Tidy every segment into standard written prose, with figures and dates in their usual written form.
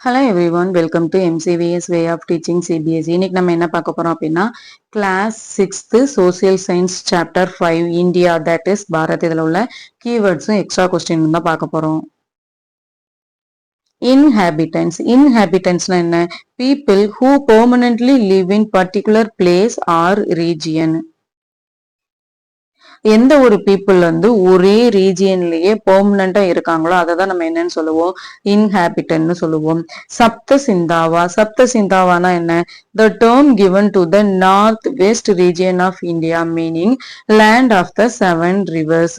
Hello everyone, welcome to MCVS way of teaching CBSE. இன்னைக்கு நம்ம என்ன பார்க்க போறோம் அப்படின்னா, class 6th social science chapter 5 India, that is Bharat. இதில் உள்ள கீவேர்ட்ஸும் எக்ஸ்ட்ரா கொஸ்டின் தான் பார்க்க போறோம். இன்ஹாபிட்டன்ஸ்னா என்ன? People who permanently live in particular place or region. எந்த ஒரு பீப்புள் வந்து ஒரே ரீஜியன்லயே பெர்மனண்டா இருக்காங்களோ அதை தான் நம்ம என்னன்னு சொல்லுவோம், இன்ஹாபிட்டன்ட்னு சொல்லுவோம். சப்த சிந்தாவா. சப்த சிந்தாவானா என்ன? The term given to the northwest region of India, meaning land of the seven rivers.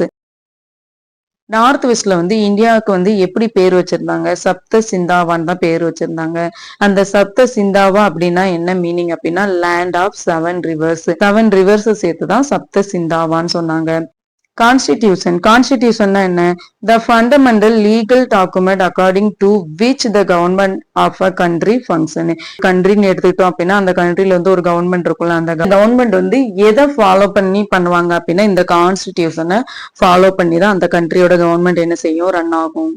North வெஸ்ட்ல வந்து இந்தியாவுக்கு வந்து எப்படி பேர் வச்சிருந்தாங்க? சப்த சிந்தாவான் தான் பேர் வச்சிருந்தாங்க. அந்த சப்த சிந்தாவா அப்படின்னா என்ன மீனிங் அப்படின்னா, land of seven rivers. Seven rivers சேர்த்துதான் சப்த சிந்தாவான்னு சொன்னாங்க. கான்ஸ்டிடியூஷன்னா என்ன? The fundamental legal document according to which the government of a country function. கண்ட்ரின்னு எடுத்துக்கிட்டோம் அப்படின்னா, அந்த கண்ட்ரில வந்து ஒரு கவர்மெண்ட் இருக்கும்ல, அந்த கவர்மெண்ட் வந்து எதை ஃபாலோ பண்ணி பண்ணுவாங்க அப்படின்னா, இந்த கான்ஸ்டிடியூஷனை ஃபாலோ பண்ணி தான் அந்த கண்ட்ரியோட கவர்மெண்ட் என்ன செய்யும், ரன் ஆகும்.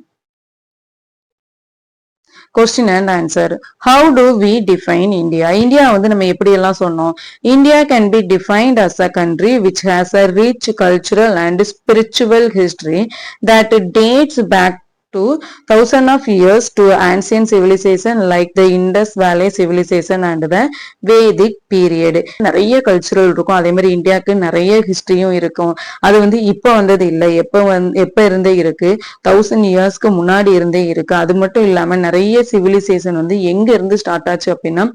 Question and answer. How do we define India? India வந்து நம்ம எப்படி எல்லாம் சொன்னோம்? India can be defined as a country which has a rich cultural and spiritual history that dates back to thousands of years to ancient civilization like the Indus Valley civilization and the Vedic period. நிறைய cultural இருக்கும். அதே மாதிரி இந்தியாவுக்கு நிறைய ஹிஸ்டரியும் இருக்கும். அது வந்து இப்ப வந்தது இல்லை, எப்ப இருந்தே இருக்கு, 1000 இயர்ஸ்க்கு முன்னாடி இருந்தே இருக்கு. அது மட்டும் இல்லாம நிறைய சிவிலைசேஷன் வந்து எங்க இருந்து ஸ்டார்ட் ஆச்சு அப்படின்னா,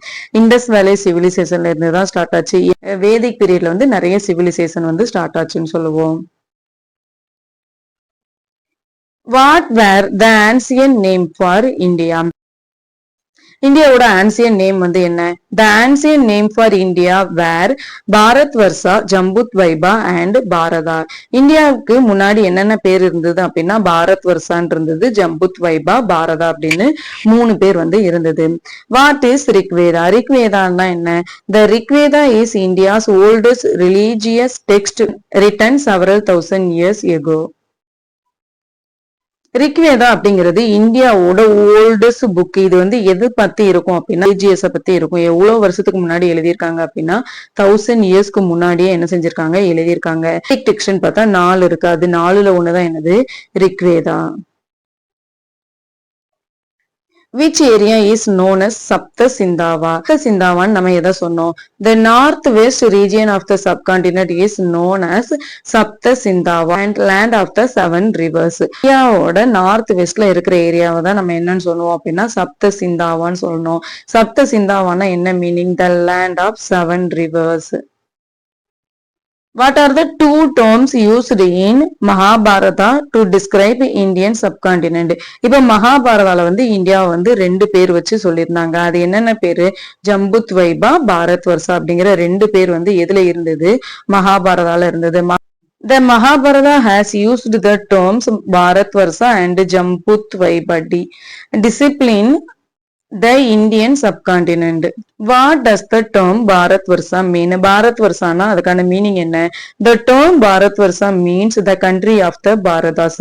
இண்டஸ் வேலி சிவிலைசேஷன்ல இருந்து தான் ஸ்டார்ட் ஆச்சு. வேதிக் பீரியட்ல வந்து நிறைய சிவிலைசேஷன் வந்து ஸ்டார்ட் ஆச்சுன்னு சொல்லுவோம். What were the ancient name for India? இந்தியாவோட ஆன்சியன் நேம் வந்து என்ன? The ancient name for India were Bharat Varsha, Jambudvipa and Bharata. இந்தியாவுக்கு முன்னாடி என்னென்ன பேர் இருந்தது அப்படின்னா, பாரத் வர்ஷான் இருந்தது, ஜம்புத் வைபா, பாரதா அப்படின்னு 3 பேர் வந்து இருந்தது. What is Rigveda? ரிக்வேதான்னா என்ன? The Rigveda is India's oldest religious text written several thousand years ago. Rigveda அப்படிங்கிறது இந்தியாவோட ஓல்டஸ்ட் புக். இது வந்து எது பத்தி இருக்கும் அப்படின்னா, ரிலீஜியஸ பத்தி இருக்கும். எவ்வளவு வருஷத்துக்கு முன்னாடி எழுதியிருக்காங்க அப்படின்னா, 1000 இயர்ஸ்க்கு முன்னாடியே என்ன செஞ்சிருக்காங்க, எழுதியிருக்காங்க. டெக்ஸ்ட்னு பார்த்தா 4 இருக்கு. அது 4ல ஒண்ணுதான் என்னது, Rigveda. Which area is known as Sapta Sindhava? Sapta Sindhavan நம்ம எதை சொன்னோம்? The northwest region of the subcontinent is known as Sapta Sindhava and land of the seven rivers. இந்தியாவோட நார்த் வெஸ்ட்ல இருக்கிற ஏரியாவை தான் நம்ம என்னன்னு சொல்லுவோம் அப்படின்னா, சப்த சிந்தாவான்னு சொல்லணும். சப்த சிந்தாவான்னா என்ன meaning? The land of seven rivers. What are the two terms used in Mahabharata to describe Indian subcontinent? இப்ப மகாபாரதால வந்து இந்தியாவை வந்து 2 பேர் வச்சு சொல்லியிருந்தாங்க. அது என்னென்ன பேரு? ஜம்புத் வைபா, பாரத் வர்ஷா அப்படிங்கிற 2 பேர் வந்து எதுல இருந்தது? மகாபாரதால இருந்தது. The Mahabharata has used the terms Bharat Varsha and Jambut Vaibhadi discipline the Indian subcontinent. What does the term Bharat Varsha mean? Bharat Varshana அதுக்கான மீனிங் என்ன? The term Bharat Varsha means the country of the Bharatas.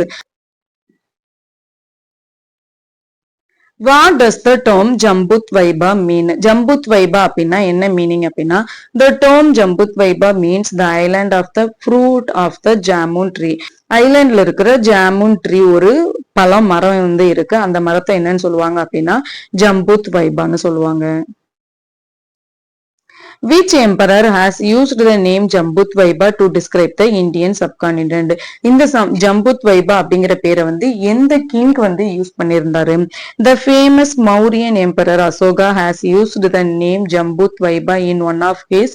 What does the term Jambut Vaiba mean? Jambut Vaiba அப்படின்னா என்ன meaning அப்படின்னா, the term Jambut Vaiba means the island of the fruit of the jamun tree. ஐலாண்ட்ல இருக்கிற jamun tree, ஒரு பழம் மரம் வந்து இருக்கு. அந்த மரத்தை என்னன்னு சொல்லுவாங்க அப்படின்னா, ஜம்புத் வைபான்னு சொல்லுவாங்க. Which emperor has used the name Jambut Vaiba to describe the Indian subcontinent? இந்த ஜம்புத் வைபா அப்படிங்கிற பேரை வந்து எந்த கிங் வந்து யூஸ் பண்ணியிருந்தாரு? The famous Mauryan emperor Ashoka has used the name Jambut Vaiba in one of his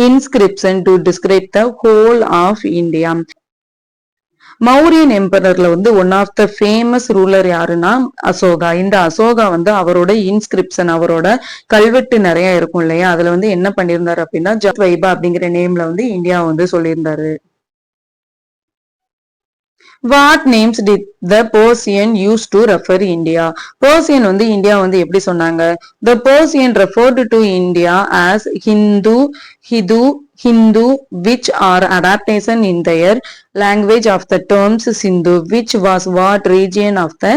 inscription to describe the whole of India. Mauryan எம்பரர்ல வந்து one of the famous ruler யாருன்னா அசோகா. இந்த அசோகா வந்து அவரோட இன்ஸ்கிரிப்ஷன், அவரோட கல்வெட்டு நிறைய இருக்கும் இல்லையா, அதுல வந்து என்ன பண்ணியிருந்தாரு அப்படின்னா, ஜம்புத் வைபா அப்படிங்கிற நேம்ல வந்து இந்தியா வந்து சொல்லியிருந்தாரு. What names did the Persian use to refer India? Persian வந்து இந்தியா வந்து எப்படி சொன்னாங்க? The Persian referred to India as Hindu, Hidu, Hindu, which are adaptation in their language of the terms Sindhu, which was what region of the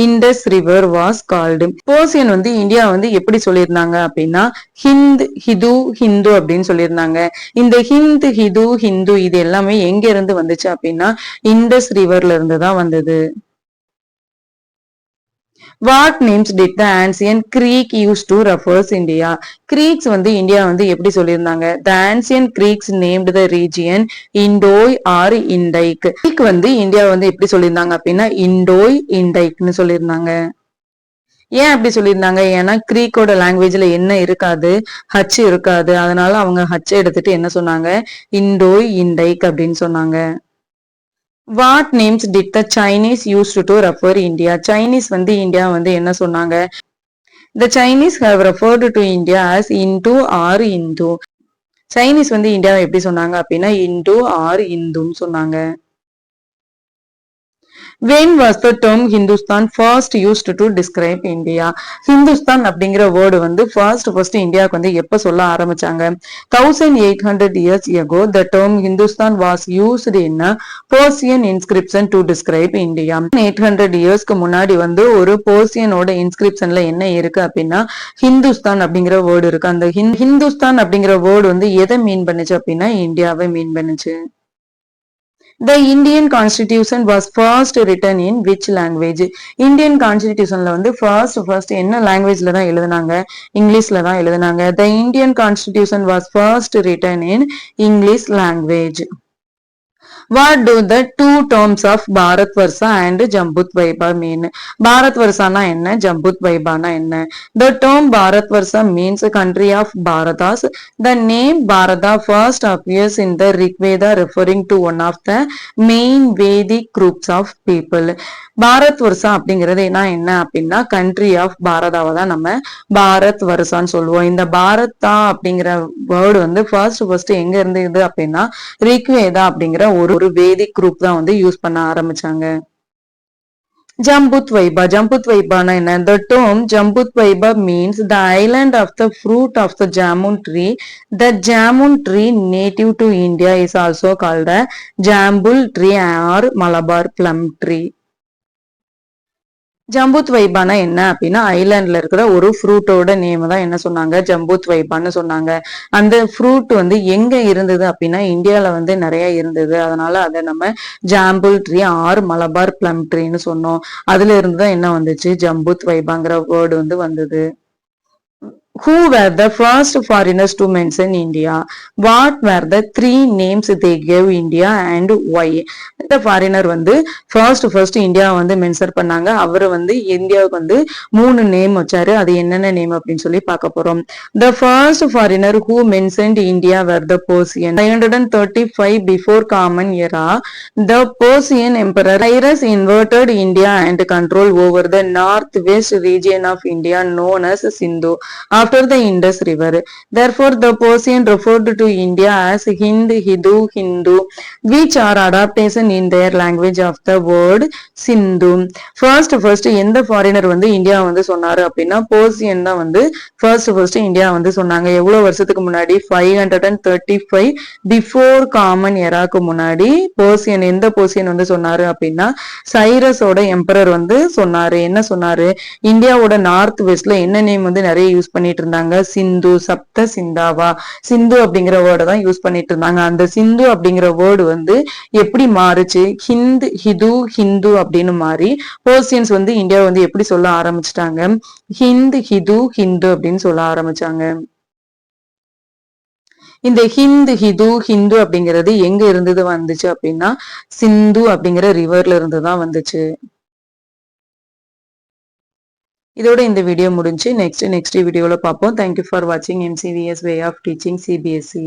Indus River was called. Persian வந்து India வந்து எப்படி சொல்லியிருந்தாங்க அப்படின்னா ஹிந்த், ஹிது, ஹிந்து அப்படின்னு சொல்லியிருந்தாங்க. இந்த ஹிந்த், ஹிது, ஹிந்து இது எல்லாமே எங்க இருந்து வந்துச்சு அப்படின்னா இண்டஸ் ரிவர்ல இருந்து தான் வந்தது. What names did the ancient Greek use to refers India? Greeks வந்து இந்தியா வந்து எப்படி சொல்லியிருந்தாங்க? The ancient Greeks named the region Indoi or Indic. Greek வந்து இந்தியா வந்து எப்படி சொல்லியிருந்தாங்க அப்படின்னா இண்டோய் இண்டைக்னு சொல்லியிருந்தாங்க. ஏன் அப்படி சொல்லியிருந்தாங்க? ஏன்னா கிரீக்கோட லாங்குவேஜ்ல என்ன இருக்காது, ஹச் இருக்காது. அதனால அவங்க ஹச் எடுத்துட்டு என்ன சொன்னாங்க? இண்டோய் இண்டைக் அப்படின்னு சொன்னாங்க. What names did the Chinese use to refer India? Chinese வந்து இந்தியா வந்து என்ன சொன்னாங்க? The Chinese have referred to India as Hindu or Hindu. Chinese வந்து இந்தியாவை எப்படி சொன்னாங்க அப்படின்னா இந்து ஆர் இந்துன்னு சொன்னாங்க. When was the term Hindustan first used to describe India? Hindustan அப்படிங்கிற வேர்டு வந்து first இந்தியாவுக்கு வந்து எப்ப சொல்ல ஆரம்பிச்சாங்க? 1800 years ago, the term Hindustan was used in a Persian inscription to describe India. 800 yearsக்கு முன்னாடி வந்து ஒரு போர்சியனோட இன்ஸ்கிரிப்ஷன்ல என்ன இருக்கு அப்படின்னா ஹிந்துஸ்தான் அப்படிங்கிற வேர்டு இருக்கு. அந்த ஹிந்துஸ்தான் அப்படிங்கிற வேர்டு வந்து எதை மீன் பண்ணுச்சு அப்படின்னா இந்தியாவை மீன் பண்ணுச்சு. The Indian Constitution was first written in which language? Indian Constitutionல வந்து first என்ன லாங்குவேஜ்ல தான் எழுதுனாங்க? இங்கிலீஷ்ல தான் எழுதுனாங்க. The Indian Constitution was first written in English language. What do the two terms of Bharat Varsha and Jambut Vaiba mean? Bharat Varshana என்ன? Jambut Vaibana என்ன? The term Bharat Varsha means country of Bharatas. The name Bharata first appears in the Rig Veda referring to one of the main Vedic groups of people. Bharat வருஷா அப்படிங்கிறது என்ன அப்படின்னா country of பாரதாவை தான் நம்ம பாரத் வருஷான்னு சொல்லுவோம். இந்த பாரதா அப்படிங்கிற வேர்டு வந்து ஃபர்ஸ்ட் எங்க இருந்தது அப்படின்னா ரிக்வேதா அப்படிங்கிற ஒரு வேதிக் குரூப் தான் வந்து யூஸ் பண்ண ஆரம்பிச்சாங்க. Jambudvaiba. Jambudvaibana என்ன? The term Jambudvaiba means the island of the fruit of the jamun tree. The jamun tree native to India is also called a jambul tree or Malabar plum tree. ஜம்பூத் வைபானா என்ன அப்படின்னா ஐலாண்ட்ல இருக்கிற ஒரு ஃப்ரூட்டோட name தான் என்ன சொன்னாங்க? ஜம்பூத் வைபான்னு சொன்னாங்க. அந்த ஃப்ரூட் வந்து எங்க இருந்தது அப்படின்னா இந்தியால வந்து நிறைய இருந்தது. அதனால அதை நம்ம ஜாம்புல் ட்ரீ ஆர் மலபார் பிளம் ட்ரீன்னு சொன்னோம். அதுல இருந்துதான் என்ன வந்துச்சு? ஜம்பூத் வைபாங்கிற வேர்டு வந்து வந்தது. Who were the first foreigners to mention India? What were the three names they gave India and why? இந்த ஃபாரினர் வந்து ஃபர்ஸ்ட் இந்தியா வந்து மென்ஷன் பண்ணாங்க. அவரு வந்து இந்தியாவுக்கு வந்து 3 நேம் வச்சாரு. அது என்னென்ன நேம் அப்படின்னு சொல்லி பார்க்க போறோம். The first foreigner who mentioned India were the Persian. 535 before Common Era, the Persian emperor Cyrus invaded India and controlled over the northwest region of India known as Sindhu. After the Indus River. Therefore, the Persian referred to India as Hind, Hidu, Hindu, which are adaptation in their language of the word Sindhu. First எந்த foreigner வந்து India வந்து சொன்னாரு அப்படின்னா போர்சியன் தான் வந்து first India வந்து சொன்னாங்க. எவ்வளவு வருஷத்துக்கு முன்னாடி? 535 பிஃபோர் காமன் எராக்கு முன்னாடி போர்சியன் எந்த போர்சியன் வந்து சொன்னாரு அப்படின்னா சைரஸோட எம்பரர் வந்து சொன்னாரு. என்ன சொன்னாரு? இந்தியாவோட நார்த் வெஸ்ட்ல என்ன நேம் வந்து நிறைய யூஸ் பண்ணிட்டு இருந்தாங்க? சிந்து, சப்த சிந்தாவா. சிந்து அப்படிங்கிற வேர்டை தான் யூஸ் பண்ணிட்டு இருந்தாங்க. அந்த சிந்து அப்படிங்கிற வேர்டு வந்து எப்படி மாறுச்சு? ஹிந்த், ஹிது, ஹிந்து அப்படின்னு மாறி போர்சியன்ஸ் வந்து இந்தியா வந்து எப்படி சொல்ல ஆரம்பிச்சிட்டாங்க? ஹிந்த், ஹிது, ஹிந்து அப்படின்னு சொல்ல ஆரம்பிச்சாங்க. இந்த ஹிந்த், ஹிது, ஹிந்து அப்படிங்கிறது எங்க இருந்தது வந்துச்சு அப்படின்னா சிந்து அப்படிங்கிற ரிவர்ல இருந்து தான் வந்துச்சு. இதோட இந்த வீடியோ முடிஞ்சு நெக்ஸ்ட் வீடியோல பார்ப்போம். தேங்க்யூ ஃபார் வாட்சிங் MCVS way of teaching CBSE.